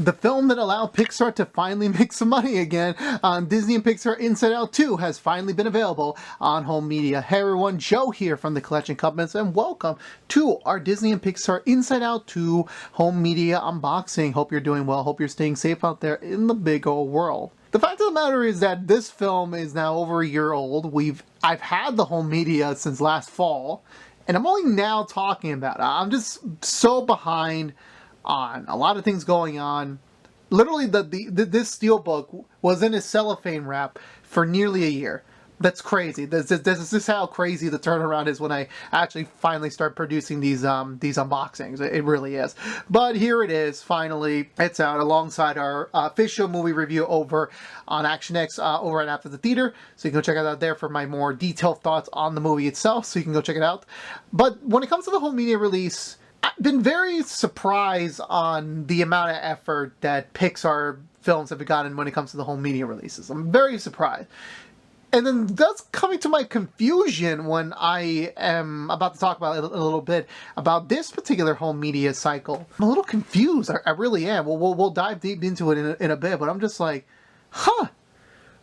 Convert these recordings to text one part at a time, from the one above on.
The film that allowed Pixar to finally make some money again, Disney and Pixar Inside Out 2 has finally been available on home media. Hey everyone, Joe here from the Collection Companies, and welcome to our Disney and Pixar Inside Out 2 home media unboxing. Hope you're doing well, hope you're staying safe out there in the big old world. The fact of the matter is that this film is now over a year old. I've had the home media since last fall, and I'm only now talking about it. I'm just so behind on a lot of things going on. Literally, this Steelbook was in a cellophane wrap for nearly a year. That's crazy. This is how crazy the turnaround is when I actually finally start producing these unboxings. It really is. But here it is. Finally, it's out alongside our official movie review over on ActionX over at After the Theater. So you can go check it out there for my more detailed thoughts on the movie itself. So you can go check it out. But when it comes to the home media release, I've been very surprised on the amount of effort that Pixar films have gotten when it comes to the home media releases. I'm very surprised. And then that's coming to my confusion when I am about to talk about a little bit about this particular home media cycle. I'm a little confused. I really am. We'll dive deep into it in a bit, but I'm just like, huh.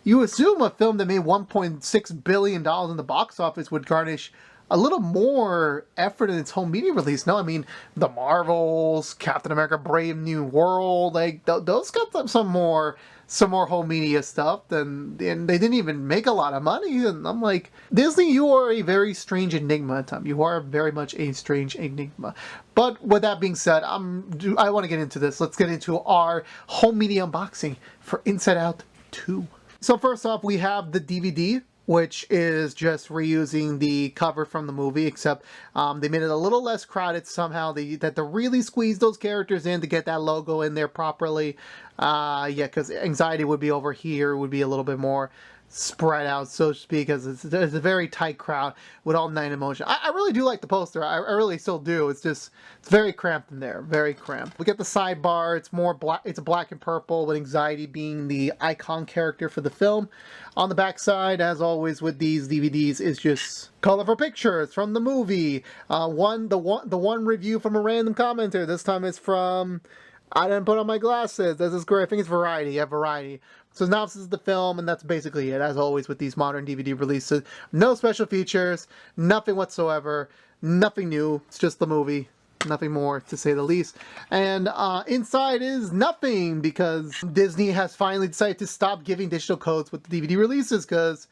You assume a film that made $1.6 billion in the box office would garnish a little more effort in its home media release. No, I mean, the Marvels, Captain America Brave New World, like, those got some more home media stuff, and they didn't even make a lot of money. And I'm like, Disney, you are a very strange enigma, Tom. You are very much a strange enigma. But with that being said, I want to get into this. Let's get into our home media unboxing for Inside Out 2. So first off, we have the DVD, which is just reusing the cover from the movie, except they made it a little less crowded somehow. They really squeezed those characters in to get that logo in there properly. Yeah, because Anxiety would be over here, would be a little bit more spread out, so to speak, because it's a very tight crowd with all nine emotion. I really do like the poster. I really still do. It's very cramped in there, very cramped. We get the sidebar. It's more black. It's black and purple, with Anxiety being the icon character for the film. On the back side, as always with these DVDs, is just colorful pictures from the movie. The one review from a random commenter. This time it's from, I didn't put on my glasses. This is great. I think it's Variety. Yeah, Variety. So synopsis of the film, and that's basically it, as always with these modern DVD releases. No special features, nothing whatsoever, nothing new. It's just the movie, nothing more, to say the least. And inside is nothing, because Disney has finally decided to stop giving digital codes with the DVD releases, because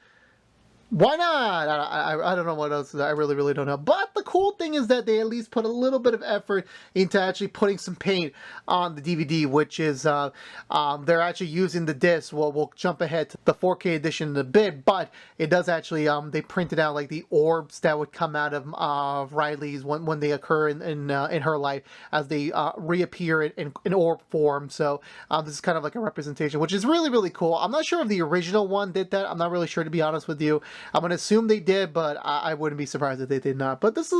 why not? I don't know what else. I really don't know. But the cool thing is that they at least put a little bit of effort into actually putting some paint on the DVD, which is they're actually using the disc. Well, we'll jump ahead to the 4K edition in a bit, but it does actually they printed out like the orbs that would come out of Riley's when they occur in her life, as they reappear in orb form. So this is kind of like a representation, which is really cool. I'm not sure if the original one did that. I'm not really sure, to be honest with you. I'm going to assume they did, but I wouldn't be surprised if they did not. But this is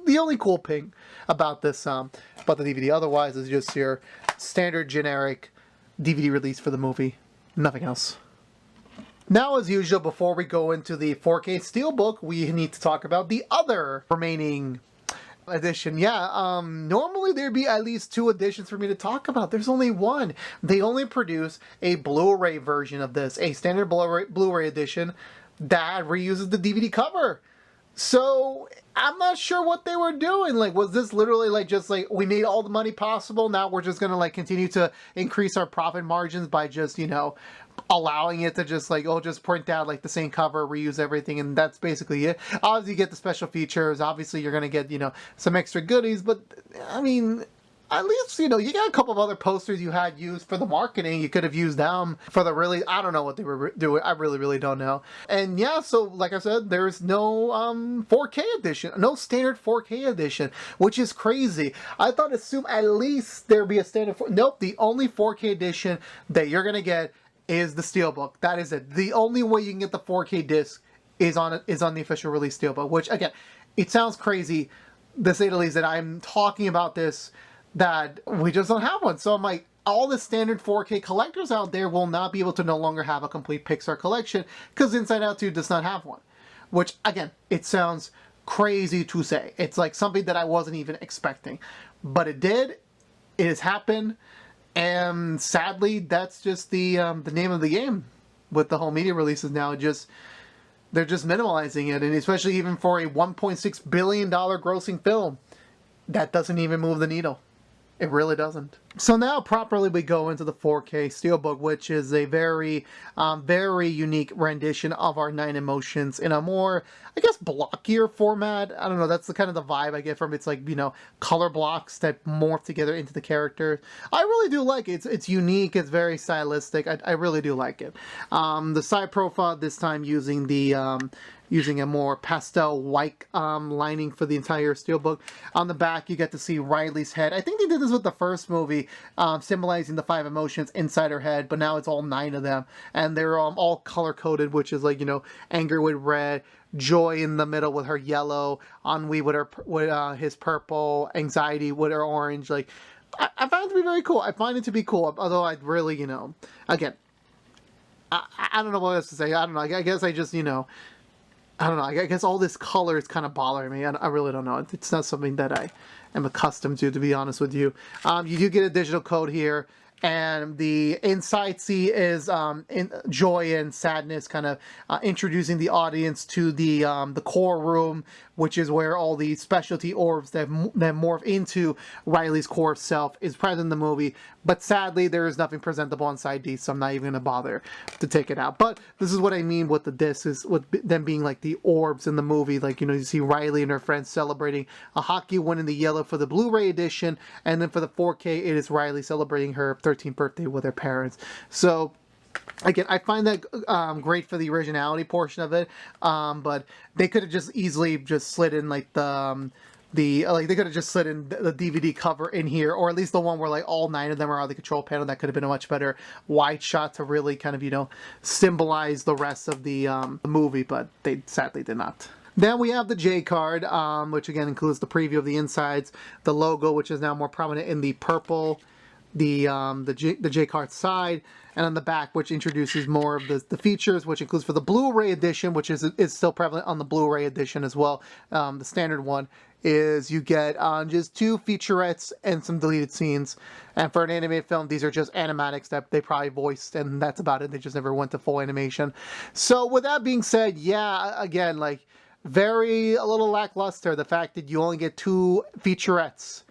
the only cool thing about this, about the DVD. Otherwise, it's just your standard generic DVD release for the movie. Nothing else. Now, as usual, before we go into the 4K Steelbook, we need to talk about the other remaining edition. Yeah, normally there'd be at least 2 editions for me to talk about. There's only one. They only produce a Blu-ray version of this, a standard Blu-ray edition that reuses the DVD cover. So I'm not sure what they were doing. Like, was this literally like just like, we made all the money possible, now we're just gonna like continue to increase our profit margins by just, you know, allowing it to just like, oh, just print out like the same cover, reuse everything, and that's basically it. Obviously you get the special features, obviously you're gonna get, you know, some extra goodies, but I mean, at least, you know, you got a couple of other posters you had used for the marketing. You could have used them for the really, I don't know what they were doing. I really don't know. And yeah, so like I said, there's no 4K edition, no standard 4K edition, which is crazy. I thought, assume at least there'd be a standard. Nope, the only 4K edition that you're gonna get is the Steelbook. That is it. The only way you can get the 4K disc is on the official release Steelbook. Which again, it sounds crazy, to say the least, that I'm talking about this, that we just don't have one. So I'm like, all the standard 4K collectors out there will not be able to no longer have a complete Pixar collection, because Inside Out 2 does not have one. Which, again, it sounds crazy to say. It's like something that I wasn't even expecting. But it did. It has happened. And sadly, that's just the name of the game with the home media releases now. They're just minimalizing it, and especially even for a $1.6 billion grossing film, that doesn't even move the needle. It really doesn't. So now properly we go into the 4K Steelbook, which is a very, very unique rendition of our Nine Emotions in a more, I guess, blockier format. I don't know, that's the kind of the vibe I get from it. It's like, you know, color blocks that morph together into the characters. I really do like it. It's unique, it's very stylistic. I really do like it. The side profile this time using the using a more pastel white lining for the entire Steelbook. On the back, you get to see Riley's head. I think they did this with the first movie, symbolizing the 5 emotions inside her head, but now it's all 9 of them. And they're all color-coded, which is like, you know, anger with red, joy in the middle with her yellow, ennui with his purple, anxiety with her orange. Like, I find it to be very cool. I find it to be cool, although I'd really, you know, again, I don't know what else to say. I don't know. I guess I just, you know, I don't know, I guess all this color is kind of bothering me. I really don't know. It's not something that I am accustomed to be honest with you. You do get a digital code here, and the inside C is in joy and sadness, kind of introducing the audience to the core room, which is where all the specialty orbs that morph into Riley's core self is present in the movie. But sadly, there is nothing presentable on side D, so I'm not even going to bother to take it out. But this is what I mean with the disc, is with them being like the orbs in the movie. Like, you know, you see Riley and her friends celebrating a hockey win in the yellow for the Blu-ray edition, and then for the 4K, it is Riley celebrating her 13th birthday with her parents. So again, I find that great for the originality portion of it, but they could have just easily just slid in like they could have just slid in the DVD cover in here, or at least the one where like all 9 of them are on the control panel. That could have been a much better wide shot to really kind of, you know, symbolize the rest of the movie, but they sadly did not. Then we have the J card, which again includes the preview of the insides, the logo, which is now more prominent in the purple, the J card side, and on the back, which introduces more of the features, which includes for the Blu-ray edition, which is still prevalent on the Blu-ray edition as well. The standard one is you get just 2 featurettes and some deleted scenes. And for an animated film, these are just animatics that they probably voiced, and that's about it. They just never went to full animation. So with that being said, yeah, again, like a little lackluster, the fact that you only get 2 featurettes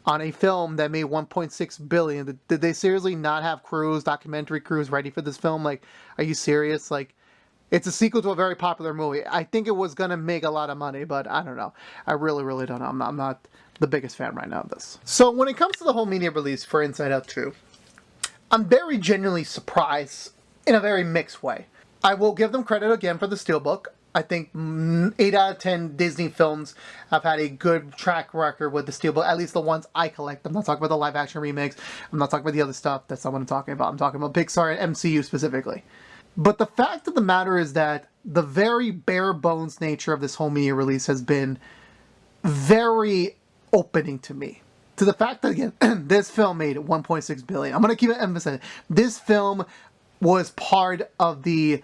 on a film that made $1.6 billion. Did they seriously not have documentary crews ready for this film? Like, are you serious? Like, it's a sequel to a very popular movie. I think it was gonna make a lot of money, but I don't know. I really, really don't know. I'm not the biggest fan right now of this. So when it comes to the home media release for Inside Out 2, I'm very genuinely surprised in a very mixed way. I will give them credit again for the Steelbook. I think 8 out of 10 Disney films have had a good track record with the Steelbook, at least the ones I collect. I'm not talking about the live action remakes. I'm not talking about the other stuff. That's not what I'm talking about. I'm talking about Pixar and MCU specifically. But the fact of the matter is that the very bare bones nature of this home media release has been very opening to me. To the fact that, again, this film made $1.6 billion. I'm going to keep it emphasizing. This film was part of the...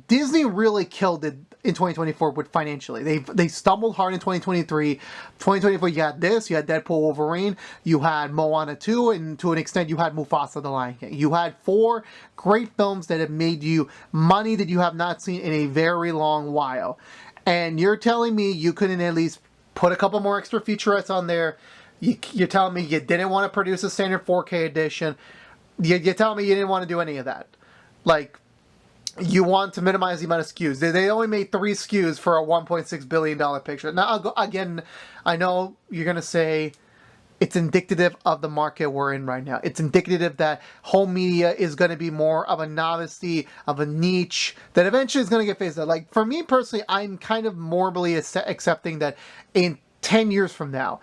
Disney really killed it in 2024 with financially. They stumbled hard in 2023. 2024, you had this, you had Deadpool, Wolverine, you had Moana 2, and to an extent you had Mufasa the Lion King. You had 4 great films that have made you money that you have not seen in a very long while. And you're telling me you couldn't at least put a couple more extra featurettes on there? You're telling me you didn't want to produce a standard 4K edition? You're telling me you didn't want to do any of that? Like, you want to minimize the amount of SKUs. They only made 3 SKUs for a $1.6 billion picture. Now, again, I know you're going to say it's indicative of the market we're in right now. It's indicative that home media is going to be more of a novelty, of a niche, that eventually is going to get phased out. Like, for me personally, I'm kind of morbidly accepting that in 10 years from now,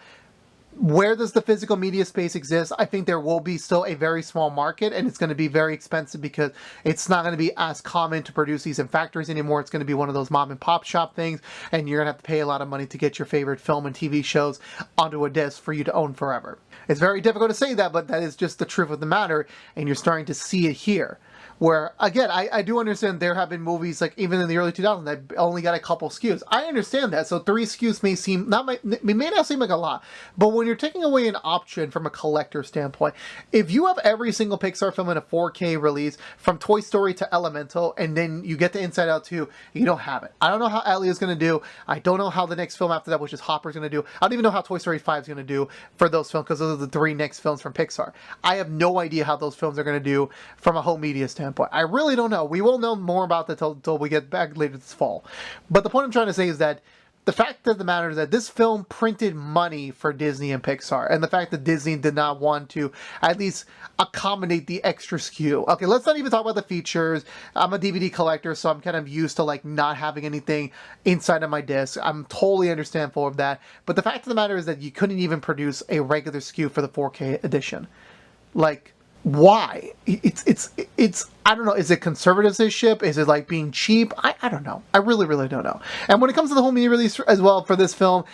where does the physical media space exist? I think there will be still a very small market, and it's going to be very expensive because it's not going to be as common to produce these in factories anymore. It's going to be one of those mom and pop shop things, and you're going to have to pay a lot of money to get your favorite film and TV shows onto a disc for you to own forever. It's very difficult to say that, but that is just the truth of the matter, and you're starting to see it here. Where, again, I do understand there have been movies, like, even in the early 2000s, that only got a couple SKUs. I understand that. So 3 SKUs may not seem like a lot. But when you're taking away an option from a collector standpoint, if you have every single Pixar film in a 4K release, from Toy Story to Elemental, and then you get to Inside Out 2, you don't have it. I don't know how Elliot's going to do. I don't know how the next film after that, which is Hopper's going to do. I don't even know how Toy Story 5 is going to do for those films, because those are the 3 next films from Pixar. I have no idea how those films are going to do from a home media standpoint. I really don't know. We won't know more about that until we get back later this fall. But the point I'm trying to say is that the fact of the matter is that this film printed money for Disney and Pixar, and the fact that Disney did not want to at least accommodate the extra SKU. Okay, let's not even talk about the features. I'm a DVD collector, so I'm kind of used to like not having anything inside of my disc. I'm totally understandable of that. But the fact of the matter is that you couldn't even produce a regular SKU for the 4K edition. Like, why? It's I don't know. Is it conservatorship? Is it like being cheap? I don't know. I really don't know. And when it comes to the home media release as well for this film,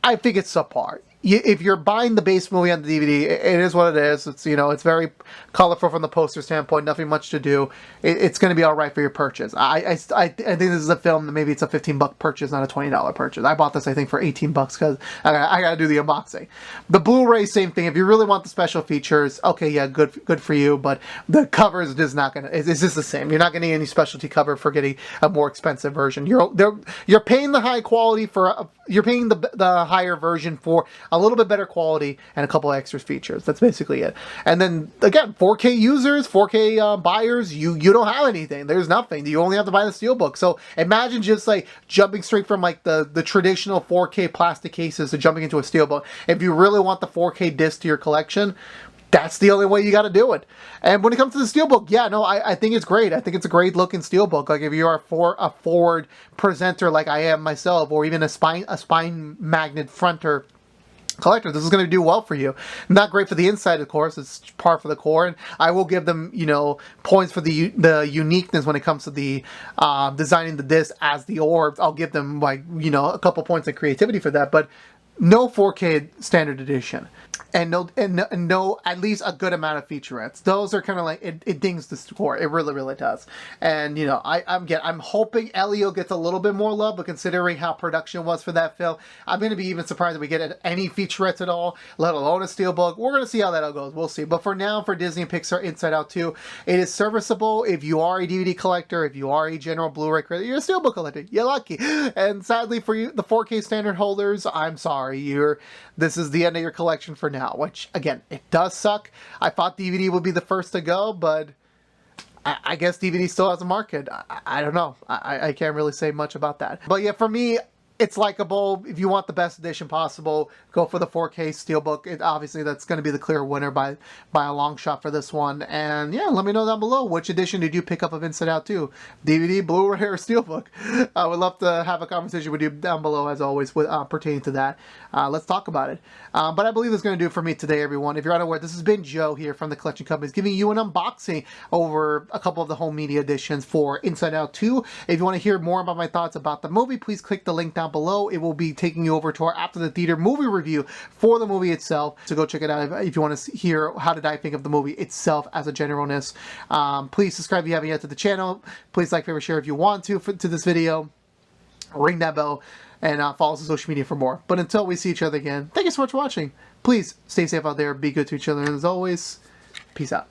I think it's subpar. If you're buying the base movie on the DVD, it is what it is. It's, you know, it's very colorful from the poster standpoint. Nothing much to do. It's going to be all right for your purchase. I think this is a film that maybe it's a $15 purchase, not a $20 purchase. I bought this, I think, for $18 because I got to do the unboxing. The Blu-ray, same thing. If you really want the special features, okay, yeah, good for you. But the cover is just not going to. It's just the same. You're not going to get any specialty cover for getting a more expensive version. You're paying the high quality for. You're paying the higher version for a little bit better quality and a couple of extra features. That's basically it. And then again, 4K users, 4K buyers, you don't have anything. There's nothing. You only have to buy the Steelbook. So imagine just like jumping straight from like the traditional 4K plastic cases to jumping into a Steelbook. If you really want the 4K disc to your collection, that's the only way you got to do it. And when it comes to the Steelbook, yeah, no, I think it's great. I think it's a great looking Steelbook. Like if you are a forward presenter like I am myself, or even a spine magnet fronter collector, this is going to do well for you. Not great for the inside, of course. It's par for the core, and I will give them, you know, points for the uniqueness when it comes to the designing the disc as the orbs. I'll give them, like, you know, a couple points of creativity for that, but no 4K standard edition. And no, at least a good amount of featurettes. Those are kind of like, it dings the score. It really does. And, you know, I'm hoping Elio gets a little bit more love, but considering how production was for that film, I'm going to be even surprised if we get any featurettes at all, let alone a Steelbook. We're going to see how that all goes. We'll see. But for now, for Disney and Pixar Inside Out 2, it is serviceable. If you are a DVD collector, if you are a general Blu-ray collector, you're a Steelbook collector. You're lucky. And sadly for you, the 4K standard holders, I'm sorry. This is the end of your collection for now, which, again, it does suck. I thought DVD would be the first to go, but I guess DVD still has a market. I don't know. I can't really say much about that. But yeah, for me, it's likable. If you want the best edition possible, go for the 4K Steelbook. Obviously, that's going to be the clear winner by a long shot for this one. And yeah, let me know down below, which edition did you pick up of Inside Out 2? DVD, Blu-ray, or Steelbook? I would love to have a conversation with you down below, as always, with pertaining to that. Let's talk about it. But I believe that's going to do it for me today, everyone. If you're unaware, this has been Joe here from the Collection Companies, giving you an unboxing over a couple of the home media editions for Inside Out 2. If you want to hear more about my thoughts about the movie, please click the link down below. It will be taking you over to our After the Theater movie review for the movie itself. So go check it out if you want to hear how did I think of the movie itself as a generalness. Please subscribe if you haven't yet to the channel. Please like, favorite, share if you want to this video. Ring that bell and follow us on social media for more. But until we see each other again, thank you so much for watching. Please stay safe out there. Be good to each other. And as always, peace out.